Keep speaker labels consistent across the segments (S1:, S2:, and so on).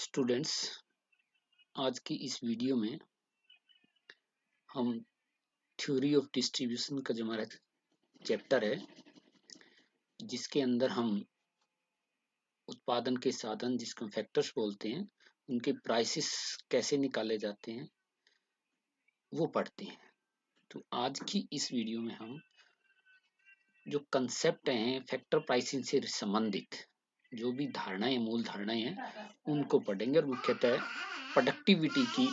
S1: Students, आज की इस वीडियो में हम थ्योरी ऑफ डिस्ट्रीब्यूशन का जो हमारा चैप्टर है, जिसके अंदर हम उत्पादन के साधन, जिसको फैक्टर्स बोलते हैं, उनके प्राइसेस कैसे निकाले जाते हैं वो पढ़ते हैं। तो आज की इस वीडियो में हम जो कंसेप्ट हैं फैक्टर प्राइसिंग से संबंधित, जो भी धारणाएं, मूल धारणाएं हैं, उनको पढ़ेंगे और मुख्यतः प्रोडक्टिविटी की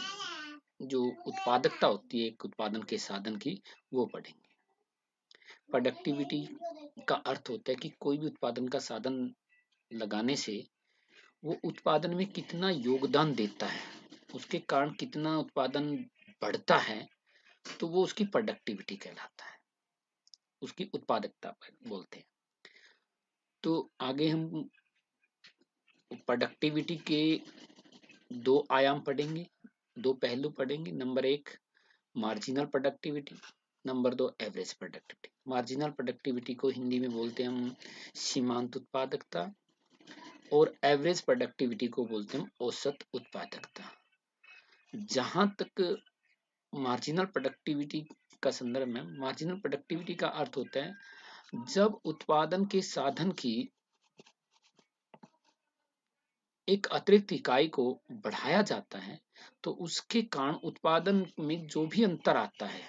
S1: जो उत्पादकता होती है एक उत्पादन के साधन की, वो पढ़ेंगे। प्रोडक्टिविटी का अर्थ होता है कि कोई भी उत्पादन का साधन लगाने से वो उत्पादन में कितना योगदान देता है, उसके कारण कितना उत्पादन बढ़ता है, तो वो उसकी प्रोडक्टिविटी कहलाता है, उसकी उत्पादकता बोलते हैं। तो आगे हम प्रोडक्टिविटी के दो आयाम पढ़ेंगे, दो पहलू पढ़ेंगे। नंबर एक मार्जिनल प्रोडक्टिविटी, नंबर दो एवरेज प्रोडक्टिविटी। मार्जिनल प्रोडक्टिविटी को हिंदी में बोलते हैं हम सीमांत उत्पादकता, और एवरेज प्रोडक्टिविटी को बोलते हैं औसत उत्पादकता। जहां तक मार्जिनल प्रोडक्टिविटी का संदर्भ में, मार्जिनल प्रोडक्टिविटी का अर्थ होता है जब उत्पादन के साधन की एक अतिरिक्त इकाई को बढ़ाया जाता है, तो उसके कारण उत्पादन में जो भी अंतर आता है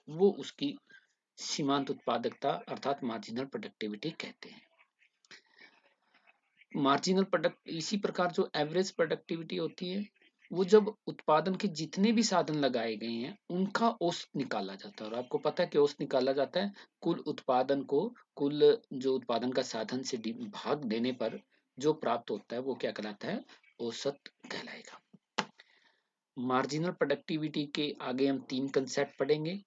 S1: वो उसकी सीमांत उत्पादकता अर्थात मार्जिनल प्रोडक्टिविटी कहते हैं। मार्जिनल प्रोडक्ट इसी प्रकार जो एवरेज प्रोडक्टिविटी होती है, वो जब उत्पादन के जितने भी साधन लगाए गए हैं उनका औसत निकाला जाता है। और आपको पता है कि औसत निकाला जाता है कुल उत्पादन को, कुल जो उत्पादन का साधन से भाग देने पर जो प्राप्त होता है वो क्या कहलाता है, औसत कहलाएगा। मार्जिनल प्रोडक्टिविटी के आगे हम तीन कंसेप्ट पढ़ेंगे।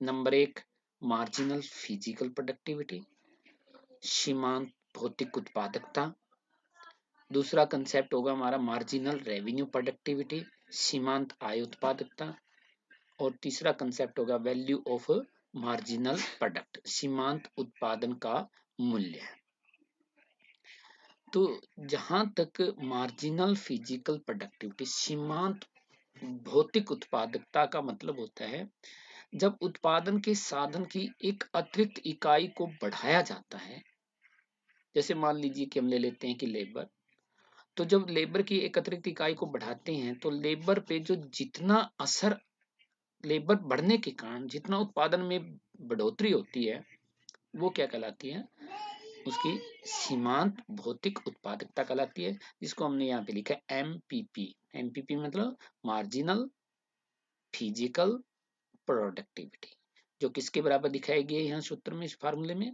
S1: नंबर एक मार्जिनल फिजिकल प्रोडक्टिविटी, सीमांत भौतिक उत्पादकता। दूसरा कंसेप्ट होगा हमारा मार्जिनल रेवेन्यू प्रोडक्टिविटी, सीमांत आय उत्पादकता। और तीसरा कंसेप्ट होगा वैल्यू ऑफ मार्जिनल प्रोडक्ट, सीमांत उत्पादन का मूल्य। तो जहां तक मार्जिनल फिजिकल प्रोडक्टिविटी, सीमांत भौतिक उत्पादकता का मतलब होता है जब उत्पादन के साधन की एक अतिरिक्त इकाई को बढ़ाया जाता है। जैसे मान लीजिए कि हम ले लेते हैं कि लेबर, तो जब लेबर की एक अतिरिक्त इकाई को बढ़ाते हैं तो लेबर पे जो जितना असर, लेबर बढ़ने के कारण जितना उत्पादन में बढ़ोतरी होती है वो क्या कहलाती है, उसकी सीमांत भौतिक उत्पादकता कहलाती है, जिसको हमने यहाँ पे लिखा है एमपीपी। एमपीपी मतलब मार्जिनल फिजिकल प्रोडक्टिविटी, जो किसके बराबर दिखाई गई है यहाँ सूत्र में, इस फार्मूले में,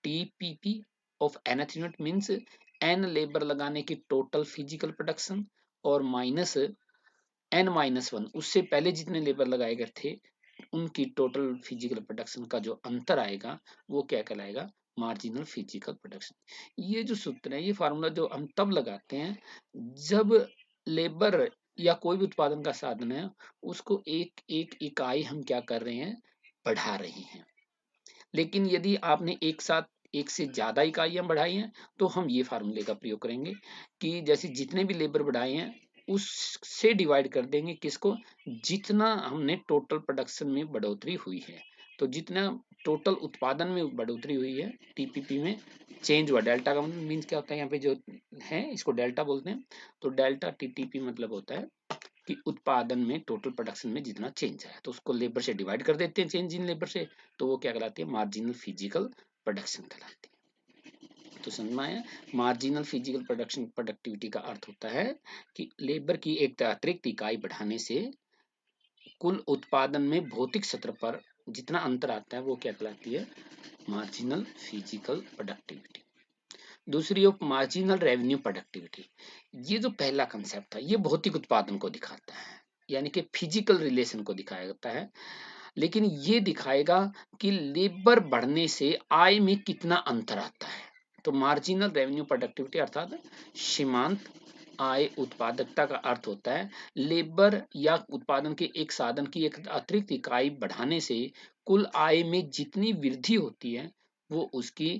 S1: TPP of nth unit means n labour लगाने की टोटल फिजिकल प्रोडक्शन और माइनस n-1, उससे पहले जितने लेबर लगाए गए थे उनकी टोटल फिजिकल प्रोडक्शन का जो अंतर आएगा वो क्या कहलाएगा, मार्जिनल फिजिकल प्रोडक्शन। ये जो सूत्र है, ये फार्मूला जो हम तब लगाते हैं जब लेबर या कोई भी उत्पादन का साधन है उसको एक एक इकाई हम क्या कर रहे हैं, बढ़ा रहे हैं। लेकिन यदि आपने एक साथ एक से ज्यादा इकाइयां बढ़ाई हैं तो हम ये फार्मूले का प्रयोग करेंगे कि जैसे जितने भी लेबर बढ़ाए हैं उससे डिवाइड कर देंगे किसको, जितना हमने टोटल प्रोडक्शन में बढ़ोतरी हुई है। तो जितना टोटल उत्पादन में बढ़ोतरी हुई है टीपीपी में चेंज हुआ, डेल्टा का मीन्स क्या होता है यहाँ पे जो है इसको डेल्टा बोलते हैं। तो डेल्टा टीटीपी मतलब होता है कि उत्पादन में टोटल प्रोडक्शन में जितना चेंज आया, तो उसको लेबर से डिवाइड कर देते हैं, चेंज इन लेबर से, तो वो क्या कहलाती है, मार्जिनल फिजिकल प्रोडक्शन कहलाती है। तो समझ में आया, मार्जिनल फिजिकल प्रोडक्शन प्रोडक्टिविटी का अर्थ होता है कि लेबर की एक अतिरिक्त इकाई बढ़ाने से कुल उत्पादन में भौतिक सत्र पर जितना अंतर आता है वो क्या कहलाती है, मार्जिनल फिजिकल प्रोडक्टिविटी। दूसरी ऑफ मार्जिनल रेवेन्यू प्रोडक्टिविटी, ये जो पहला कंसेप्ट था ये भौतिक उत्पादन को दिखाता है, यानी कि फिजिकल रिलेशन को दिखाता है, लेकिन ये दिखाएगा कि लेबर बढ़ने से आय में कितना अंतर आता है। तो मार्जिनल रेवेन्यू प्रोडक्टिविटी अर्थात सीमांत आय उत्पादकता का अर्थ होता है लेबर या उत्पादन के एक साधन की एक अतिरिक्त इकाई बढ़ाने से कुल आय में जितनी वृद्धि होती है वो उसकी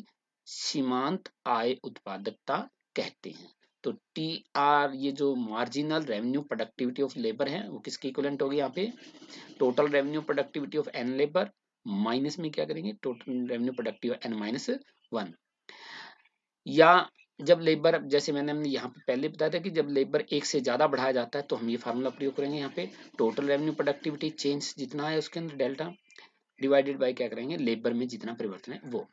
S1: सीमांत आय उत्पादकता कहते हैं। तो टी आर ये जो marginal revenue productivity of labour है वो किसके इक्विवेलेंट होगी यहाँ पे, total revenue productivity of N labour minus में क्या करेंगे, total revenue productivity N minus 1। या जब लेबर, जैसे हमने यहाँ पे पहले बताया था कि जब लेबर एक से ज्यादा बढ़ाया जाता है तो हम ये फार्मूला प्रयोग करेंगे यहाँ पे, टोटल रेवेन्यू प्रोडक्टिविटी चेंज जितना है उसके अंदर डेल्टा डिवाइडेड बाय क्या करेंगे, लेबर में जितना परिवर्तन है वो।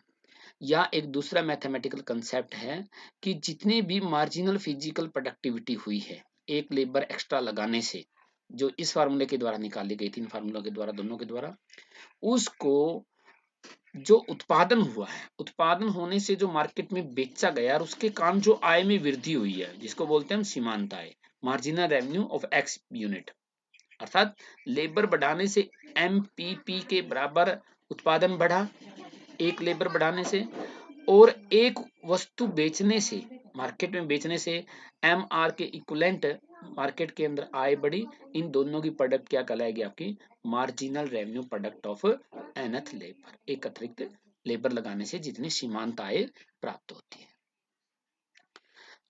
S1: या एक दूसरा मैथमेटिकल कंसेप्ट है कि जितने भी मार्जिनल फिजिकल प्रोडक्टिविटी हुई है एक लेबर एक्स्ट्रा लगाने से, जो इस फार्मूले के द्वारा निकाली गई थी, इन फार्मूलों के द्वारा, दोनों के द्वारा, उसको जो उत्पादन हुआ है, उत्पादन होने से जो मार्केट में बेचा गया और उसके कारण जो आय में वृद्धि हुई है, जिसको बोलते हैं हम सीमांत आय, marginal revenue of x unit, अर्थात लेबर बढ़ाने से एमपीपी के बराबर उत्पादन बढ़ा एक लेबर बढ़ाने से, और एक वस्तु बेचने से, मार्केट में बेचने से एम आर के इक्विवेलेंट मार्केट के अंदर आय बढ़ी, इन दोनों की प्रोडक्ट क्या कहलाएगी आपकी, marginal revenue product of nth labour, एक अतिरिक्त लेबर लगाने से जितनी सीमांत आय प्राप्त होती है।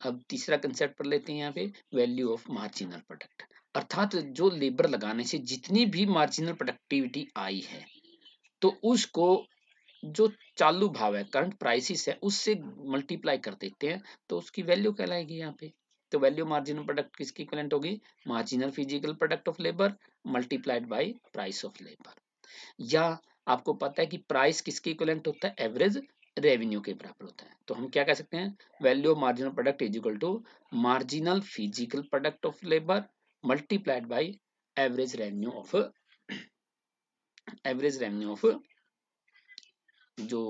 S1: अब तीसरा कंसेप्ट पढ़ लेते हैं यहाँ पे, वैल्यू ऑफ मार्जिनल प्रोडक्ट, अर्थात जो लेबर लगाने से जितनी भी मार्जिनल प्रोडक्टिविटी आई है तो उसको जो चालू भाव है, करंट प्राइसिस है, उससे मल्टीप्लाई कर देते हैं तो उसकी वैल्यू कहलाएगी यहाँ पे। तो वैल्यू मार्जिनल प्रोडक्ट किसकी इक्विवेलेंट होगी, marginal physical product of labour multiplied bye price of labour. या आपको पता है कि प्राइस किसके इक्विवेलेंट होता है, एवरेज रेवेन्यू के बराबर होता है, तो हम क्या कह सकते हैं, value of marginal product is equal to marginal physical product of labour multiplied by average revenue of, average revenue of जो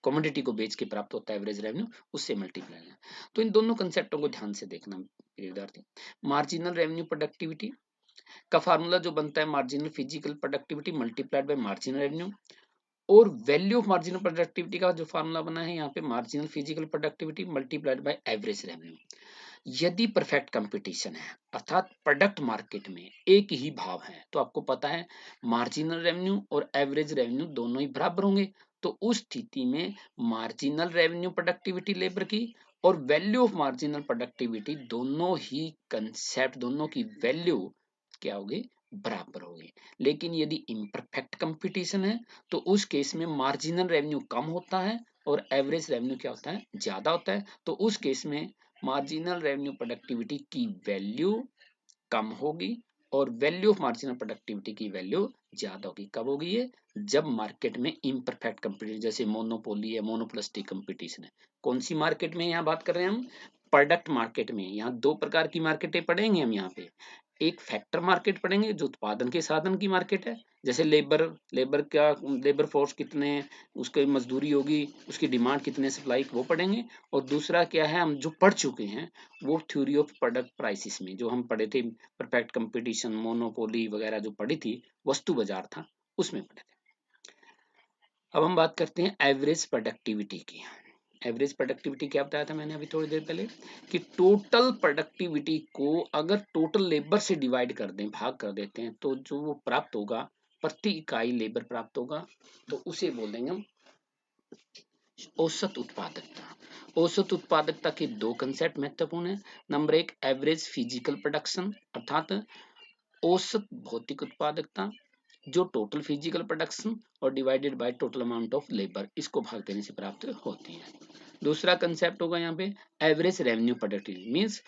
S1: कमोडिटी को बेच के प्राप्त होता है एवरेज रेवेन्यू, उससे मल्टीप्लाई है। तो इन दोनों कंसेप्टों को ध्यान से देखना विद्यार्थी। मार्जिनल रेवेन्यू प्रोडक्टिविटी का फार्मूला जो बनता है, marginal physical productivity multiplied by marginal revenue, और वैल्यू ऑफ मार्जिनल प्रोडक्टिविटी का जो फार्मूला बना है यहाँ पे, marginal physical productivity multiplied by average revenue. यदि परफेक्ट कंपटीशन है, अर्थात प्रोडक्ट मार्केट में एक ही भाव है, तो आपको पता है मार्जिनल रेवेन्यू और एवरेज रेवेन्यू दोनों ही बराबर होंगे, तो उस स्थिति में मार्जिनल रेवेन्यू प्रोडक्टिविटी लेबर की और वैल्यू ऑफ मार्जिनल प्रोडक्टिविटी दोनों ही कंसेप्ट, दोनों की वैल्यू क्या होगी, बराबर होगी। लेकिन यदि इम्परफेक्ट कंपटीशन है तो उस केस में मार्जिनल रेवेन्यू कम होता है और एवरेज रेवेन्यू क्या होता है, ज्यादा होता है, तो उस केस में मार्जिनल रेवेन्यू प्रोडक्टिविटी की वैल्यू कम होगी और वैल्यू ऑफ मार्जिनल प्रोडक्टिविटी की वैल्यू ज्यादा होगी। कब होगी ये, जब मार्केट में इम्परफेक्ट कंपटीशन, जैसे मोनोपोली है, मोनोपोलिस्टिक कंपटीशन है। कौन सी मार्केट में यहाँ बात कर रहे हैं हम, प्रोडक्ट मार्केट में। यहाँ दो प्रकार की मार्केटें पढ़ेंगे हम यहाँ पे, एक फैक्टर मार्केट पढ़ेंगे जो उत्पादन के साधन की मार्केट है, जैसे लेबर, लेबर फोर्स कितने, उसकी मजदूरी होगी, उसकी डिमांड कितने, सप्लाई, वो पढ़ेंगे। और दूसरा क्या है, हम जो पढ़ चुके हैं वो थ्योरी ऑफ प्रोडक्ट प्राइसेस में जो हम पढ़े थे, परफेक्ट कंपटीशन, मोनोपोली वगैरह जो पढ़ी थी, वस्तु बाजार था, उसमें पढ़े थे। अब हम बात करते हैं एवरेज प्रोडक्टिविटी की। एवरेज प्रोडक्टिविटी क्या बताया था मैंने अभी थोड़ी देर पहले, कि टोटल प्रोडक्टिविटी को अगर टोटल लेबर से डिवाइड कर दें, भाग कर देते हैं, तो जो वो प्राप्त होगा, प्रति इकाई लेबर प्राप्त होगा, तो उसे बोल देंगे हम औसत उत्पादकता। औसत उत्पादकता के दो कंसेप्ट महत्वपूर्ण है। नंबर एक, एवरेज फिजिकल प्रोडक्शन, अर्थात औसत भौतिक उत्पादकता, जो टोटल फिजिकल प्रोडक्शन और divided by total amount of labour, इसको भाग देने से प्राप्त होती है। दूसरा कंसेप्ट होगा यहाँ पे average revenue productivity, means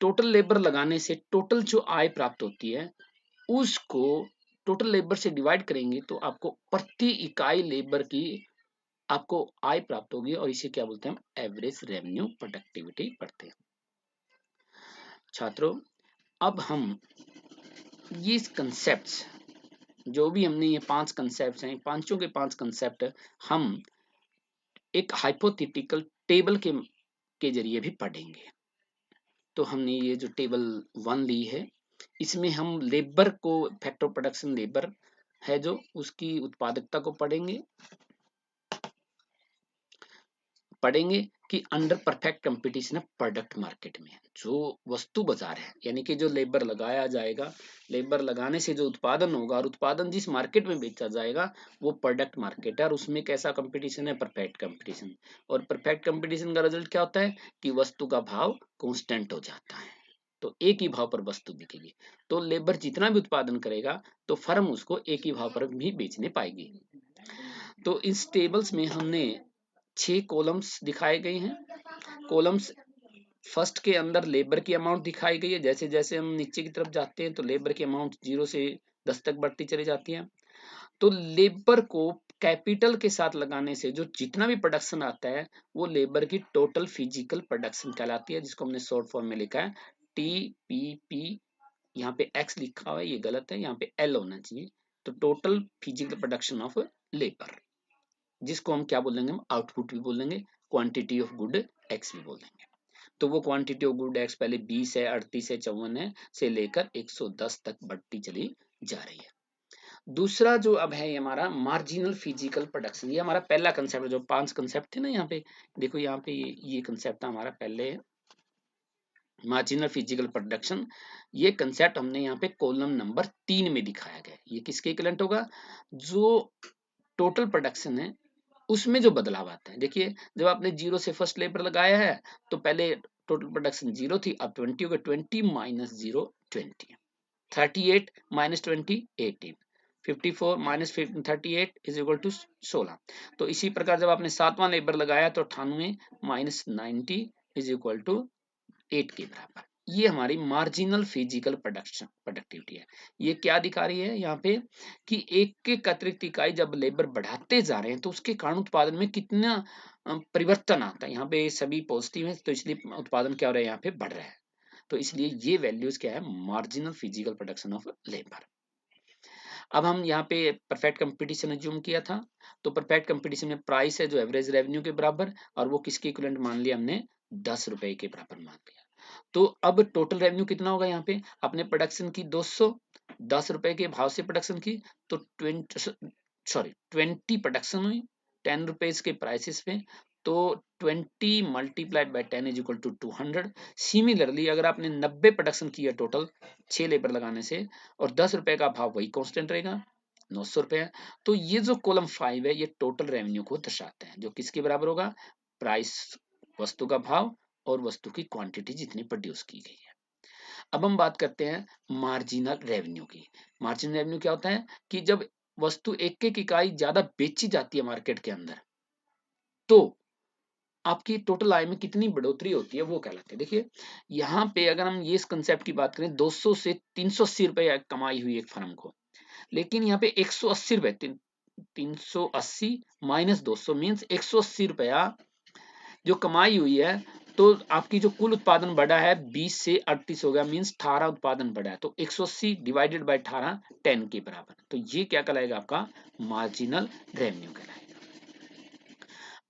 S1: total labour लगाने से टोटल जो आय प्राप्त होती है उसको टोटल लेबर से डिवाइड करेंगे तो आपको प्रति इकाई लेबर की आपको आय प्राप्त होगी, और इसे क्या बोलते हैं हम, एवरेज रेवेन्यू प्रोडक्टिविटी पढ़ते हैं। छात्रों, अब हम ये कंसेप्ट्स, जो भी हमने ये 5 कंसेप्ट हैं, पांचों के 5 कंसेप्ट हम एक हाइपोथेटिकल टेबल के जरिए भी पढ़ेंगे। तो हमने ये जो टेबल 1 ली है, इसमें हम लेबर को, फैक्टर प्रोडक्शन लेबर है जो, उसकी उत्पादकता को पढ़ेंगे कि अंडर परफेक्ट कंपटीशन है प्रोडक्ट मार्केट में, जो वस्तु बाजार है, यानी कि जो लेबर लगाया जाएगा, लेबर लगाने से जो उत्पादन होगा और उत्पादन जिस मार्केट में बेचा जाएगा वो प्रोडक्ट मार्केट है, और उसमें कैसा कंपटीशन है, परफेक्ट कंपटीशन। और परफेक्ट कंपटीशन का रिजल्ट क्या होता है कि वस्तु का भाव कांस्टेंट हो जाता है, तो एक ही भाव पर वस्तु बिकेगी। तो लेबर जितना भी उत्पादन करेगा तो फर्म उसको एक ही भाव पर भी बेचने पाएगी। तो इस टेबल्स में हमने 6 कॉलम्स दिखाए गए हैं। कॉलम्स फर्स्ट के अंदर लेबर की अमाउंट दिखाई गई है, जैसे जैसे हम नीचे की तरफ जाते हैं तो लेबर की अमाउंट 0 से 10 तक बढ़ती चली जाती है। तो लेबर को कैपिटल के साथ लगाने से जो जितना भी प्रोडक्शन आता है वो लेबर की टोटल फिजिकल प्रोडक्शन कहलाती है, जिसको हमने शॉर्ट फॉर्म में लिखा है TPP। यहाँ पे X लिखा हुआ है, ये गलत है, यहाँ पे L होना चाहिए। तो total physical production of labour, जिसको हम क्या बोलेंगे, हम आउटपुट भी बोलेंगे, क्वांटिटी ऑफ गुड X भी बोलेंगे। तो वो क्वांटिटी ऑफ गुड X पहले 20 है, 38 है, 54 है से लेकर 110 तक बढ़ती चली जा रही है। दूसरा जो अब है हमारा मार्जिनल फिजिकल प्रोडक्शन, ये हमारा पहला कंसेप्ट है। जो 5 कंसेप्ट थे ना यहाँ पे, देखो यहाँ पे ये कंसेप्ट था हमारा पहले, मार्जिनल फिजिकल प्रोडक्शन। ये कंसेप्ट हमने यहाँ पे कॉलम नंबर 3 में दिखाया गया। ये किसके इक्विवेलेंट होगा, जो टोटल प्रोडक्शन है उसमें जो बदलाव आता है। देखिए जब आपने 0 से फर्स्ट लेबर लगाया है तो पहले टोटल प्रोडक्शन 0 थी, अब 20 हो गया, 20 minus 0 20, 38 minus 20 18, 54 minus 38 is equal to 16। तो इसी प्रकार जब आपने 7वां लेबर लगाया तो 98 माइनस 90 इज इक्वल टू 8 के बराबर। ये हमारी मार्जिनल फिजिकल प्रोडक्टिविटी है। ये क्या दिखा रही है यहाँ पे कि एक एक अतिरिक्त इकाई जब लेबर बढ़ाते जा रहे हैं तो उसके कारण उत्पादन में कितना परिवर्तन आता है। यहाँ पे सभी पॉजिटिव है तो इसलिए उत्पादन क्या हो रहा है, यहाँ पे बढ़ रहा है। तो इसलिए ये वैल्यूज क्या है, marginal physical production of labour. अब हम यहाँ पे परफेक्ट कंपटीशन अज्यूम किया था, तो परफेक्ट कंपटीशन में प्राइस है जो एवरेज रेवेन्यू के बराबर, और वो किसके इक्विवेलेंट मान लिया हमने, 10 रुपए के बराबर मान लिया। तो अब टोटल रेवेन्यू कितना होगा, यहाँ पे अपने प्रोडक्शन की 200, 10 रुपए के भाव से प्रोडक्शन की, तो 20 प्रोडक्शन हुई 10 रुपीज के प्राइसेस पे, तो 20 multiplied by 10 is equal to 200। Similarly अगर आपने 90 प्रोडक्शन किया टोटल 6 लेबर लगाने से, और 10 रुपए का भाव वही कांस्टेंट रहेगा 900 रुपए, तो ये जो कॉलम 5 है ये टोटल रेवेन्यू को दर्शाते हैं, जो किसके बराबर होगा, प्राइस वस्तु का भाव और वस्तु की क्वांटिटी जितनी प्रोड्यूस की गई है। अब हम बात करते हैं मार्जिनल रेवेन्यू की। मार्जिनल रेवेन्यू क्या होता है कि जब वस्तु एक एक इकाई ज्यादा बेची जाती है मार्केट के अंदर, तो आपकी टोटल आय में कितनी बढ़ोतरी होती है वो कहलाते हैं। देखिए यहाँ पे अगर हम ये इस कंसेप्ट की बात करें, 200 से 380 रुपए कमाई हुई एक फर्म को, लेकिन यहाँ पे 180 रुपए, 380 माइनस 200 मीन्स 180 रुपया जो कमाई हुई है, तो आपकी जो कुल उत्पादन बढ़ा है 20 से 38 हो गया, मींस 18 उत्पादन बढ़ा है, तो 180 डिवाइडेड बाय 18 10 के बराबर। तो ये क्या कहलाएगा, आपका मार्जिनल रेवेन्यू कहलाएगा।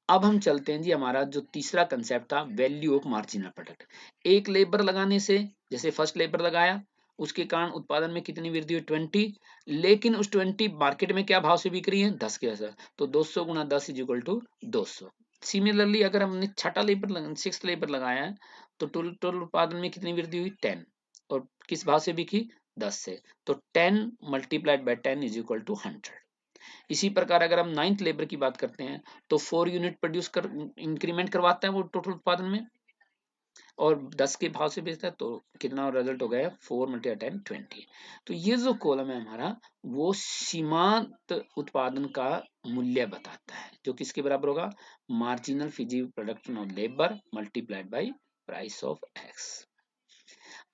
S1: अब हम चलते हैं जी, हमारा जो तीसरा कंसेप्ट था वैल्यू ऑफ मार्जिनल प्रोडक्ट। एक लेबर लगाने से, जैसे फर्स्ट लेबर लगाया उसके कारण उत्पादन में कितनी वृद्धि हुई 20, लेकिन उस 20 मार्केट में क्या भाव से बिक रही है 10 के असर, तो 200 गुना 10 इज इक्वल टू 200। सिमिलरली अगर हमने छठा लेबर सिक्स लेबर लगाया है तो टोटल उत्पादन में कितनी वृद्धि हुई 10, और किस भाव से बिकी 10 से, तो 10 multiplied by 10 is equal to 100। इसी प्रकार अगर हम 9th लेबर की बात करते हैं तो 4 यूनिट प्रोड्यूस कर इंक्रीमेंट करवाता है वो टोटल उत्पादन में, और 10 के भाव से बेचता है, तो कितना रिजल्ट हो गया 4 मल्टीप्लाई 10 20। तो ये जो कॉलम है हमारा वो सीमांत उत्पादन का मूल्य बताता है, जो किसके बराबर होगा, marginal physical production of labour multiplied bye price of x.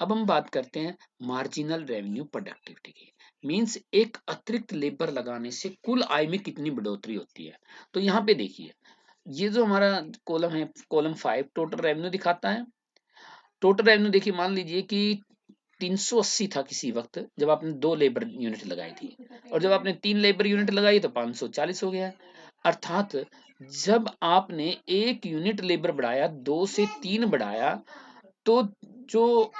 S1: अब हम बात करते हैं मार्जिनल रेवेन्यू प्रोडक्टिविटी की, मींस एक अतिरिक्त लेबर लगाने से कुल आय में कितनी बढ़ोतरी होती है। तो यहाँ पे देखिए ये जो हमारा कॉलम है, कॉलम 5 टोटल रेवेन्यू दिखाता है। टोटल रेवेन्यू देखिए मान लीजिए कि 380 था किसी वक्त जब आपने 2 लेबर यूनिट लगाई थी, और जब आपने 3 लेबर यूनिट लगाई तो 540 हो गया। अर्थात जब आपने एक यूनिट लेबर बढ़ाया, 2 से 3 बढ़ाया, तो जो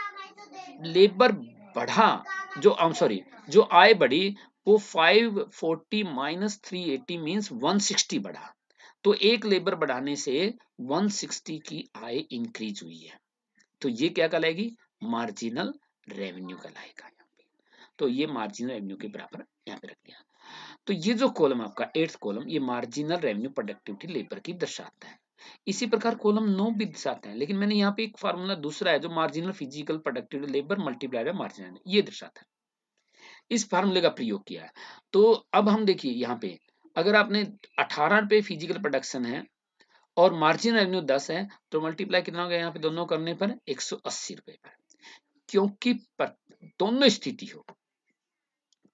S1: लेबर बढ़ा, जो सॉरी जो आय बढ़ी वो 540 माइनस 380 मीन्स 160 बढ़ा। तो एक लेबर बढ़ाने से 160 की आय इंक्रीज हुई है, तो ये क्या कहलाएगी, मार्जिनल रेवेन्यू कहलाएगा यहाँ पे। तो ये मार्जिनल रेवेन्यू के बराबर यहाँ पे रख दिया। तो ये जो कॉलम आपका 8th कॉलम, ये मार्जिनल रेवेन्यू प्रोडक्टिविटी लेबर की दर्शाता है। इसी प्रकार कॉलम 9 भी दर्शाता है, लेकिन मैंने यहाँ पे एक फार्मूला दूसरा है जो marginal physical productivity labour multiplied bye marginal, ये दर्शाता है, इस फार्मूले का प्रयोग किया है। तो अब हम देखिए यहाँ पे, अगर आपने 18 रुपए फिजिकल प्रोडक्शन है और मार्जिन रेवेन्यू 10 है, तो मल्टीप्लाई कितना हो गया यहाँ पे दोनों करने पर 180 रुपए पर। क्योंकि दोनों स्थिति हो,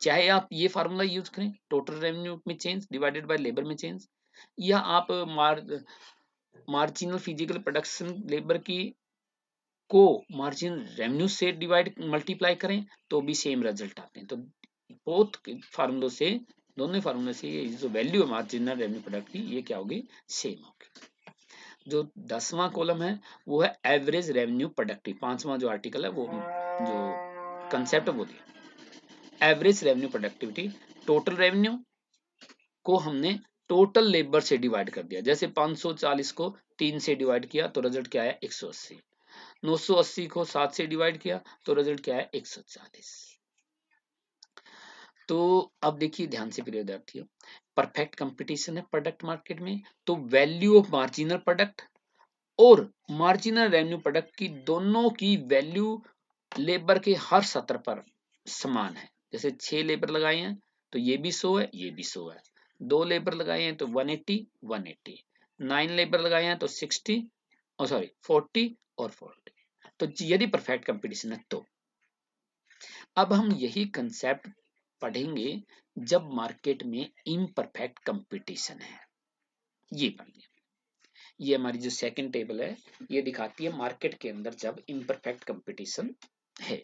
S1: चाहे आप ये फार्मूला यूज करें टोटल रेवेन्यू में चेंज डिवाइडेड बाय लेबर में चेंज, या आप मार्जिनल फिजिकल प्रोडक्शन लेबर की को मार्जिन रेवेन्यू से डिवाइड मल्टीप्लाई करें तो भी सेम रिजल्ट आते हैं। तो बोथ फार्मूलों से, दोनों फार्मूले से ये जो वैल्यू है मार्जिनल रेवेन्यू प्रोडक्ट की, ये क्या होगी, सेम होगी। जो 10वां कॉलम है वो है एवरेज रेवेन्यू प्रोडक्टिव, 5वां जो आर्टिकल है वो जो कंसेप्ट वो दिया average revenue productivity. Total revenue को हमने टोटल लेबर से डिवाइड कर दिया, जैसे 540 को 3 से डिवाइड किया तो रिजल्ट क्या है 180, 980 को 7 से डिवाइड किया तो रिजल्ट क्या है 140। तो अब देखिए ध्यान से प्रिय विद्यार्थियों, परफेक्ट कंपटीशन है प्रोडक्ट मार्केट में, तो वैल्यू ऑफ मार्जिनल प्रोडक्ट और मार्जिनल रेवेन्यू प्रोडक्ट की दोनों की वैल्यू लेबर के हर सत्र पर समान है। जैसे 6 लेबर लगाए हैं तो ये भी 100 है, ये भी 100 है, 2 लेबर लगाए हैं तो 180 180, 9 लेबर लगाए हैं तो 60 और सॉरी 40 और 40। तो यदि परफेक्ट कंपटीशन है तो अब हम यही कंसेप्ट पढ़ेंगे जब मार्केट में इम्परफेक्ट कंपटीशन है। ये पढ़िए, ये हमारी जो सेकंड टेबल है ये दिखाती है मार्केट के अंदर जब इम्परफेक्ट कंपटीशन है।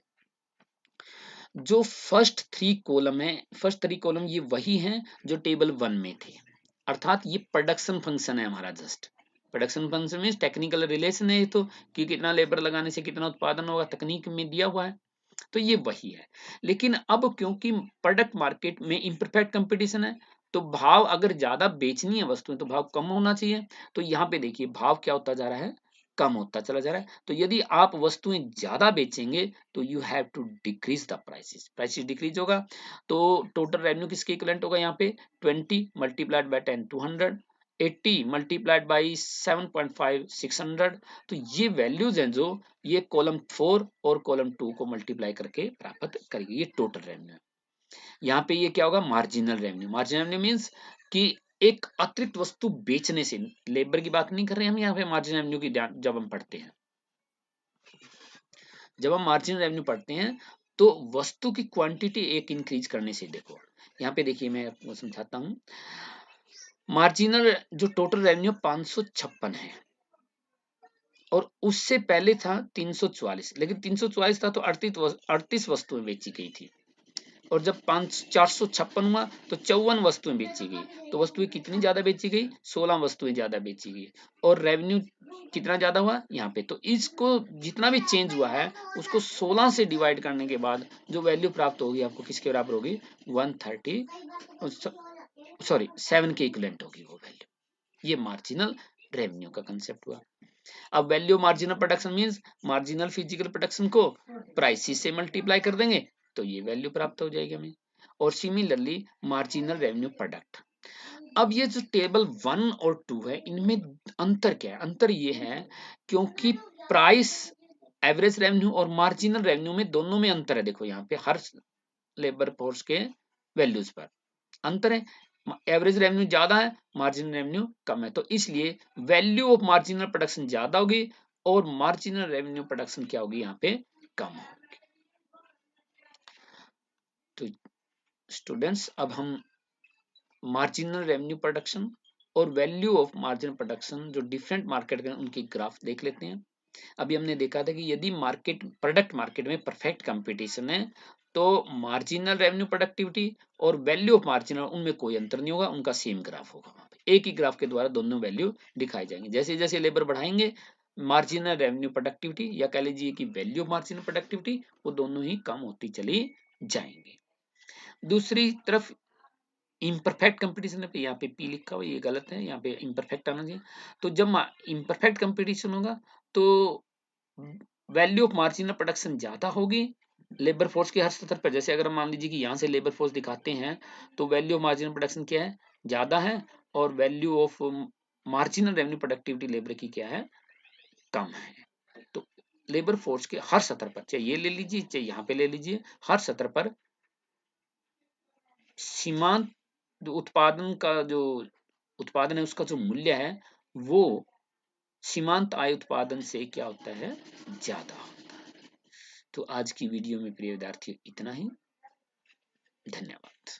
S1: जो फर्स्ट 3 कॉलम है, फर्स्ट 3 कॉलम ये वही हैं जो टेबल 1 में थे, अर्थात ये प्रोडक्शन फंक्शन है हमारा। Just production function means technical relation है तो, कि कितना लेबर लगाने से कितना उत्पादन होगा, तकनीक में दिया हुआ है, तो ये वही है। लेकिन अब क्योंकि प्रोडक्ट मार्केट में इम्परफेक्ट कंपटीशन है, तो भाव अगर ज्यादा बेचनी है वस्तुएं तो भाव कम होना चाहिए। तो यहाँ पे देखिए भाव क्या होता जा रहा है, कम होता चला जा रहा है। तो यदि आप वस्तुएं ज्यादा बेचेंगे तो you have to decrease the prices, prices decrease होगा तो टोटल रेवेन्यू किसके इक्विवेलेंट होगा यहाँ पे 20 मल्टीप्लाइड बाय 10 200, 80 मल्टीप्लाइड बाई 7.5 600। तो ये वैल्यूज हैं जो ये कॉलम 4 और कॉलम 2 को मल्टीप्लाई करके प्राप्त करेगी, ये टोटल रेवेन्यू है। यहाँ पे ये क्या होगा, marginal revenue. Marginal revenue means कि एक अतिरिक्त वस्तु बेचने से, लेबर की बात नहीं कर रहे हैं हम यहाँ पे मार्जिनल रेवेन्यू की, जब हम पढ़ते हैं, जब हम मार्जिनल रेवेन्यू पढ़ते हैं तो वस्तु की क्वांटिटी एक इंक्रीज करने से, देखो यहाँ पे देखिए मैं आपको समझाता हूँ। मार्जिनल जो टोटल रेवेन्यू 556 है और उससे पहले था 344, लेकिन 344 था तो 38 वस्तुएं बेची गई थी, और जब 456 हुआ तो 54 वस्तुएं बेची गई। तो वस्तुएं कितनी ज्यादा बेची गई, 16 वस्तुएं ज्यादा बेची गई, और रेवेन्यू कितना ज्यादा हुआ यहाँ पे। तो इसको जितना भी चेंज हुआ है उसको 16 से डिवाइड करने के बाद जो वैल्यू प्राप्त होगी आपको किसके बराबर होगी, 130 सॉरी 7 के इक्विवेलेंट होगी वो वैल्यू। ये मार्जिनल रेवेन्यू का कंसेप्ट हुआ। अब value marginal production means marginal physical production को प्राइसेस से मल्टीप्लाई कर देंगे तो ये वैल्यू प्राप्त हो जाएगी हमें। और सिमिलरली मार्जिनल रेवेन्यू प्रोडक्ट। अब ये जो टेबल 1 और 2 है इनमें अंतर क्या है, अंतर ये है क्योंकि प्राइस एवरेज रेवेन्यू और मार्जिनल रेवेन्यू में दोनों में अंतर है। देखो यहाँ पे हर लेबर फोर्स के वैल्यूज पर अंतर है, एवरेज रेवेन्यू ज्यादा है, मार्जिनल रेवेन्यू कम है, तो इसलिए वैल्यू ऑफ मार्जिनल प्रोडक्शन ज्यादा होगी और मार्जिनल रेवेन्यू प्रोडक्शन क्या होगी यहाँ पे कम होगी। तो स्टूडेंट्स अब हम मार्जिनल रेवेन्यू प्रोडक्शन और वैल्यू ऑफ मार्जिनल प्रोडक्शन जो डिफरेंट मार्केट के उनकी ग्राफ देख लेते हैं। अभी हमने देखा था कि यदि मार्केट प्रोडक्ट मार्केट में परफेक्ट कंपटीशन है तो मार्जिनल रेवेन्यू प्रोडक्टिविटी और वैल्यू ऑफ मार्जिनल उनमें कोई अंतर नहीं होगा, उनका सेम ग्राफ होगा, वहां पे एक ही ग्राफ के द्वारा दोनों वैल्यू दिखाई जाएंगे। जैसे जैसे लेबर बढ़ाएंगे मार्जिनल रेवेन्यू प्रोडक्टिविटी या कह लीजिए कि वैल्यू ऑफ मार्जिनल प्रोडक्टिविटी वो दोनों ही कम होती चली जाएंगी। दूसरी तरफ इम्परफेक्ट कंपटीशन है, यहाँ पे पी लिखा हुआ, ये गलत है, यहाँ पे इम्परफेक्ट आना चाहिए। तो जब इम्परफेक्ट कंपटीशन होगा तो वैल्यू ऑफ मार्जिनल प्रोडक्शन ज्यादा होगी लेबर फोर्स के हर स्तर पर। जैसे अगर हम मान लीजिए कि यहाँ से लेबर फोर्स दिखाते हैं तो वैल्यू ऑफ मार्जिनल प्रोडक्शन क्या है, ज्यादा है, और value of marginal revenue productivity labour की क्या है, कम है। तो लेबर फोर्स के हर स्तर पर, चाहे ये ले लीजिए चाहे यहाँ पे ले लीजिए, हर स्तर पर सीमांत उत्पादन का जो उत्पादन है उसका जो मूल्य है वो सीमांत आय उत्पादन से क्या होता है, ज्यादा होता है। तो आज की वीडियो में प्रिय विद्यार्थियों इतना ही। धन्यवाद।